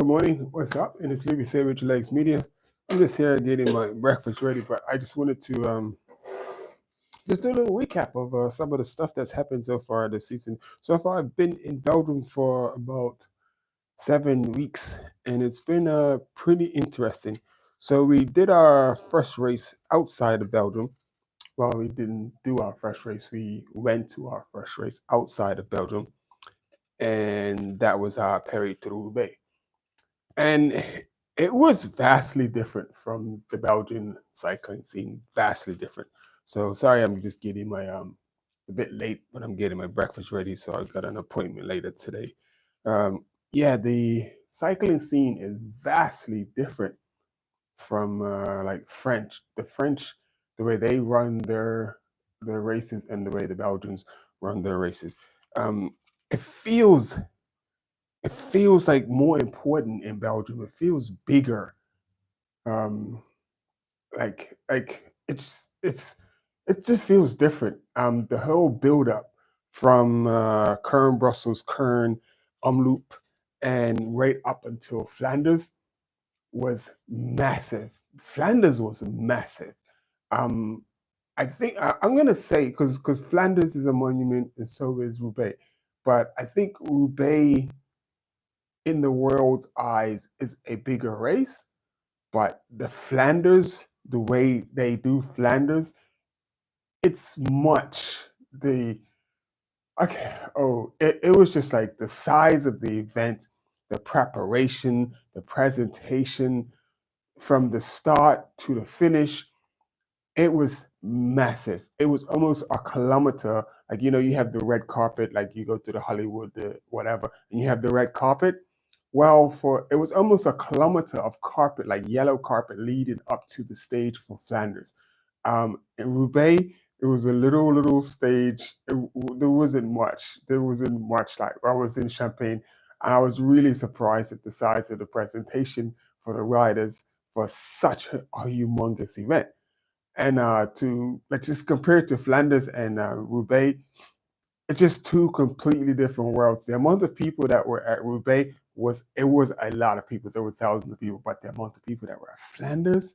Good morning. What's up? And it's Louis Say Rich Legs Media. I'm just here getting my breakfast ready, but I just wanted to just do a little recap of some of the stuff that's happened so far this season. So far, I've been in Belgium for about 7 weeks, and it's been pretty interesting. So we did our first race outside of Belgium. Well, we didn't do our first race. We went to our first race outside of Belgium, and that was our Paris-Roubaix. And it was vastly different from the Belgian cycling scene, vastly different. So sorry, I'm just getting my it's a bit late, but I'm getting my breakfast ready, so I've got an appointment later today. Yeah, the cycling scene is vastly different from like the French, the way they run their races and the way the Belgians run their races. Um, it feels it feels like more important in Belgium. It feels bigger. Um, like it just feels different. The whole build up from Kern, Brussels, Kern, Omloop, and right up until Flanders was massive. Flanders was massive. Um, I think I'm gonna say because Flanders is a monument and so is Roubaix, but I think Roubaix in the world's eyes is a bigger race, but the Flanders, the way they do Flanders, it's much the okay. Oh, it was just like the size of the event, the preparation, the presentation from the start to the finish. It was massive. It was almost a kilometer. Like, you have the red carpet, like you go to the Hollywood, the whatever, and you have the red carpet. Well, it was almost a kilometer of carpet, like yellow carpet, leading up to the stage for Flanders. In Roubaix, it was a little stage. There wasn't much. There wasn't much. Like I was in Champagne, and I was really surprised at the size of the presentation for the riders for such a humongous event. And to like just compare it to Flanders and Roubaix, it's just two completely different worlds. The amount of people that were at Roubaix was a lot of people. There were thousands of people, but the amount of people that were at Flanders,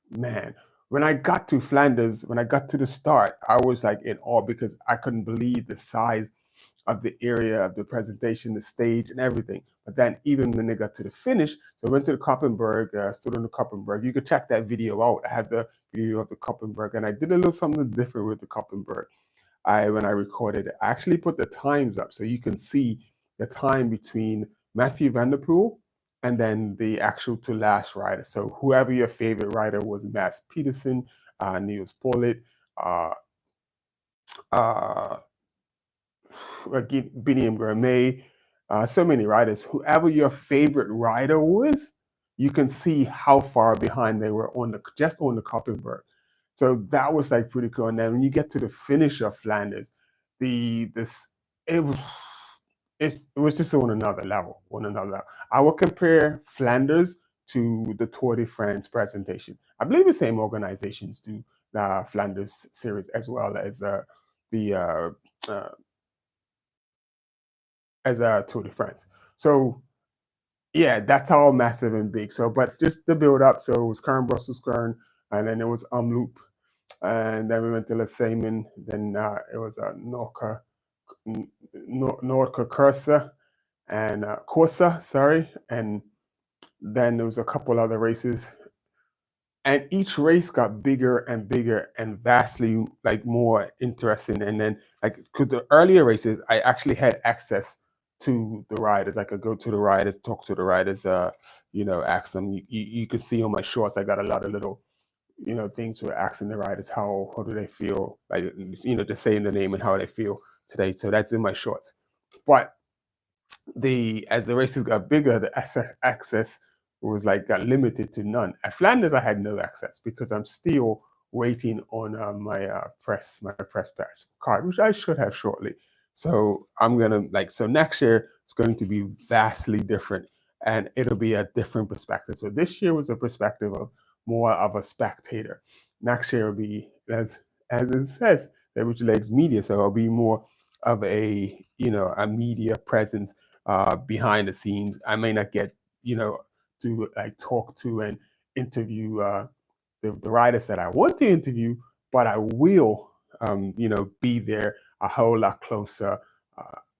man. When I got to Flanders, when I got to the start, I was like in awe because I couldn't believe the size of the area of the presentation, the stage, and everything. But then even when they got to the finish, so I went to the Koppenberg, stood on the Koppenberg. You could check that video out. I have the video of the Koppenberg, and I did a little something different with the Koppenberg. When I recorded it, I actually put the times up so you can see the time between Matthew Van Der Poel and then the actual to last rider. So whoever your favorite rider was, Mats Peterson, Niels Pollitt, uh, uh, Biniam Gourmet, so many riders. Whoever your favorite rider was, you can see how far behind they were just on the Koppenberg. So that was like pretty cool. And then when you get to the finish of Flanders, the this it was it was just on another level, on another level. I would compare Flanders to the Tour de France presentation. I believe the same organizations do the Flanders series as well as the uh, Tour de France. So yeah, that's all massive and big. So, but just the build up. So it was Kern, Brussels, Kern, and then it was Omloop, and then we went to Le Seymour. Then it was Norca Corsa and Corsa, sorry, and then there was a couple other races. And each race got bigger and bigger and vastly like more interesting. And then like because the earlier races, I actually had access to the riders. I could go to the riders, talk to the riders, ask them. You could see on my shorts, I got a lot of little, things were asking the riders how do they feel, like just saying the name and how they feel today. So that's in my shorts. But as the races got bigger, the access was like got limited to none. At Flanders, I had no access because I'm still waiting on my press pass card, which I should have shortly. So I'm gonna so next year it's going to be vastly different, and it'll be a different perspective. So this year was a perspective of more of a spectator. Next year will be as it says, the Rich Legs Media, so it'll be more of a a media presence behind the scenes. I may not get, to like talk to and interview the writers that I want to interview, but I will, be there a whole lot closer.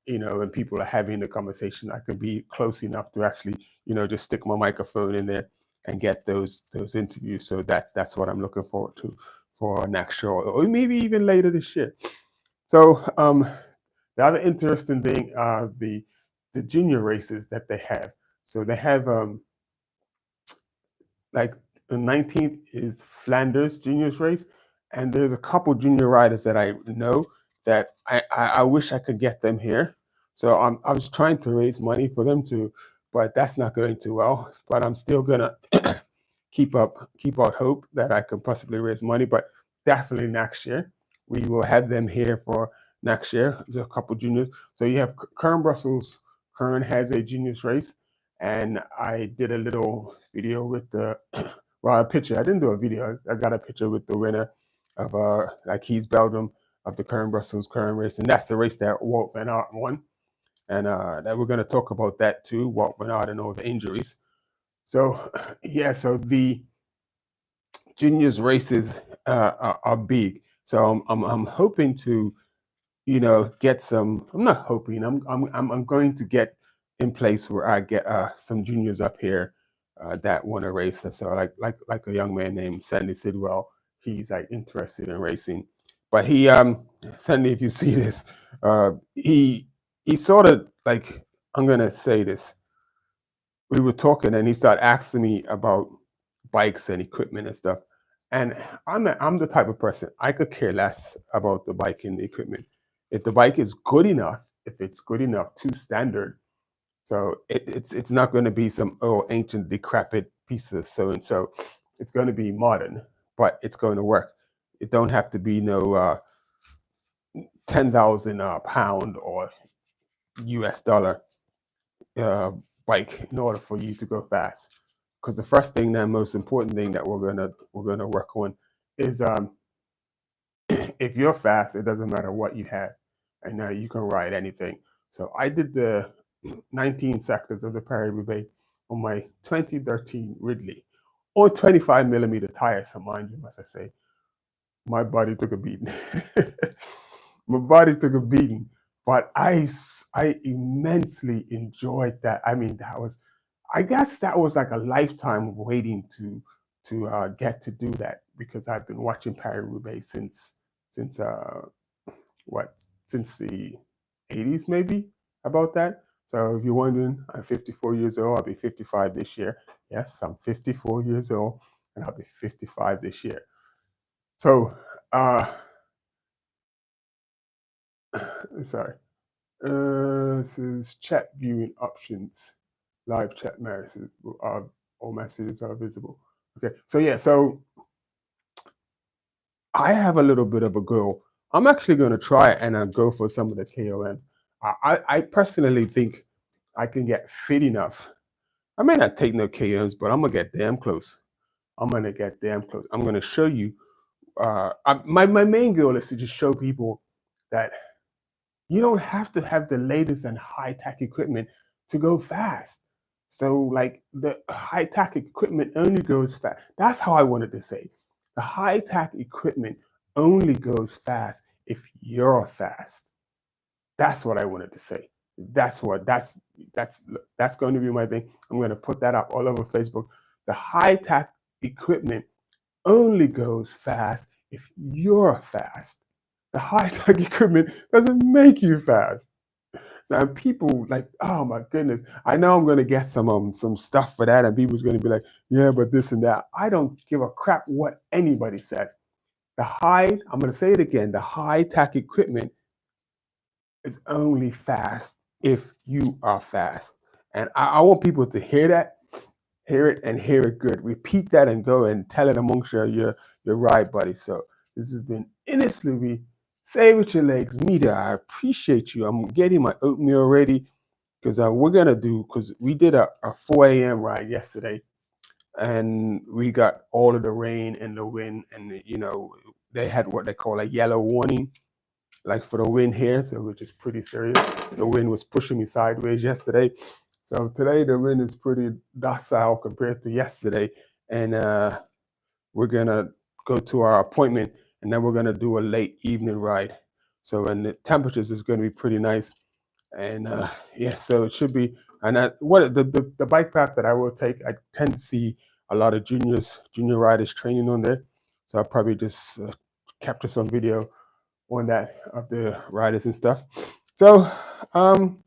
When people are having the conversation, I can be close enough to actually, just stick my microphone in there and get those interviews. So that's what I'm looking forward to for next show, or maybe even later this year. So the other interesting thing are the junior races that they have. So they have like the 19th is Flanders juniors race, and there's a couple junior riders that I know that I wish I could get them here. So I was trying to raise money for them to, but that's not going too well. But I'm still gonna keep out hope that I can possibly raise money. But definitely next year we will have them here for next year. There's a couple juniors. So you have Kern Brussels. Kern has a juniors race, and I did a little video with the well, a picture. I didn't do a video. I got a picture with the winner of like he's Belgium of the Kern Brussels Kern race, and that's the race that Walt Van Aert won. And that we're going to talk about that too, Walt Van Aert and all the injuries. So yeah, so the juniors races are big. So I'm hoping to get some. I'm not hoping. I'm going to get in place where I get some juniors up here that want to race. So like a young man named Sandy Sidwell, he's like interested in racing. But he Sandy, if you see this, he sort of like, I'm gonna say this. We were talking and he started asking me about bikes and equipment and stuff. And I'm the type of person, I could care less about the bike and the equipment. If the bike is good enough, if it's good enough to standard, so it's not going to be some ancient decrepit piece of so and so. It's going to be modern, but it's going to work. It don't have to be no 10,000 pound or US dollar uh, bike in order for you to go fast. Because the first thing, the most important thing that we're gonna work on is if you're fast, it doesn't matter what you have, and now you can ride anything. So I did the 19 sectors of the Paris-Roubaix on my 2013 Ridley on 25 millimeter tires. So mind you, must I say, my body took a beating. My body took a beating, but I immensely enjoyed that. I mean, I guess that was like a lifetime of waiting to get to do that, because I've been watching Paris Roubaix since what since the 80s maybe, about that. So if you're wondering, I'm 54 years old. I'll be 55 this year. Yes, I'm 54 years old, and I'll be 55 this year. So sorry. This is chat viewing options. Live chat messages are all messages are visible. Okay, so yeah, so I have a little bit of a goal. I'm actually going to try and go for some of the KOMs. I personally think I can get fit enough. I may not take no KOMs, but I'm gonna get damn close. I'm gonna get damn close. I'm gonna show you. My main goal is to just show people that you don't have to have the latest and high tech equipment to go fast. So, like, the high tech equipment only goes fast. That's how I wanted to say. The high tech equipment only goes fast if you're fast. That's what I wanted to say. That's that's going to be my thing. I'm going to put that up all over Facebook. The high tech equipment only goes fast if you're fast. The high tech equipment doesn't make you fast. So people like, oh my goodness, I know I'm going to get some stuff for that, and people's going to be like, yeah, but this and that. I don't give a crap what anybody says. I'm going to say it again, the high tech equipment is only fast if you are fast. And I want people to hear that, hear it, and hear it good. Repeat that and go and tell it amongst your ride buddies. So this has been Ines Louis, Say With Your Legs Media. I appreciate you. I'm getting my oatmeal ready, because because we did a 4 a.m. ride yesterday, and we got all of the rain and the wind, and they had what they call a yellow warning. like for the wind here, so which is pretty serious. The wind was pushing me sideways yesterday. So today the wind is pretty docile compared to yesterday. And we're gonna go to our appointment, and then we're gonna do a late evening ride. So and the temperatures is gonna be pretty nice. And yeah, so it should be. And what the bike path that I will take, I tend to see a lot of junior riders training on there. So I'll probably just capture some video on that of the riders and stuff. So I'm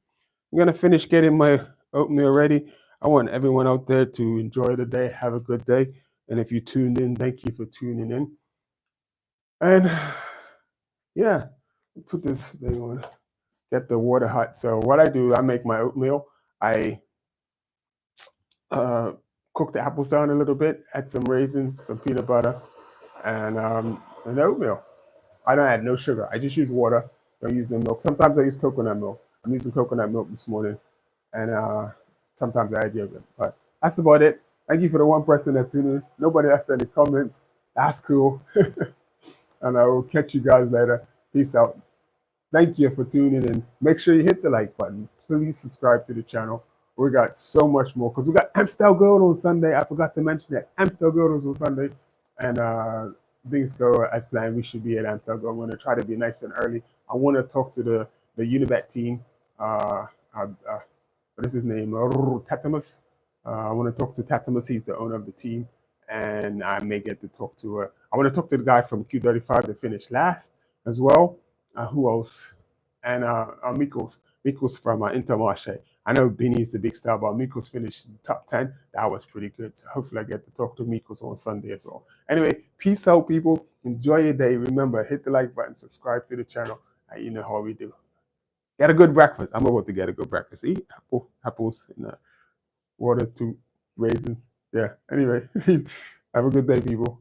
gonna finish getting my oatmeal ready. I want everyone out there to enjoy the day, have a good day. And if you tuned in, thank you for tuning in. And yeah, put this thing on, get the water hot. So what I do, I make my oatmeal. I cook the apples down a little bit, add some raisins, some peanut butter, and oatmeal. I don't add no sugar. I just use water. Don't use no milk. Sometimes I use coconut milk. I'm using coconut milk this morning, and sometimes I add yogurt. But that's about it. Thank you for the one person that tuned in. Nobody left any comments. That's cool. And I will catch you guys later. Peace out. Thank you for tuning in. Make sure you hit the like button. Please subscribe to the channel. We got so much more because we got Amstel Gold on Sunday. I forgot to mention that Amstel Gold is on Sunday, and things go as planned. We should be at Amstel Gold. I'm going to try to be nice and early. I want to talk to the Unibet team. What is his name? Tatamus. I want to talk to Tatamus. He's the owner of the team, and I may get to talk to. I want to talk to the guy from Q35 that finished last as well. Who else? And Mikos from Intermarché. I know Benny's the big star, but Mikos finished top 10. That was pretty good. So hopefully I get to talk to Mikos on Sunday as well. Anyway, peace out, people. Enjoy your day. Remember, hit the like button, subscribe to the channel. You know how we do. Get a good breakfast. I'm about to get a good breakfast. Eat apples, and water, 2 raisins. Yeah. Anyway, have a good day, people.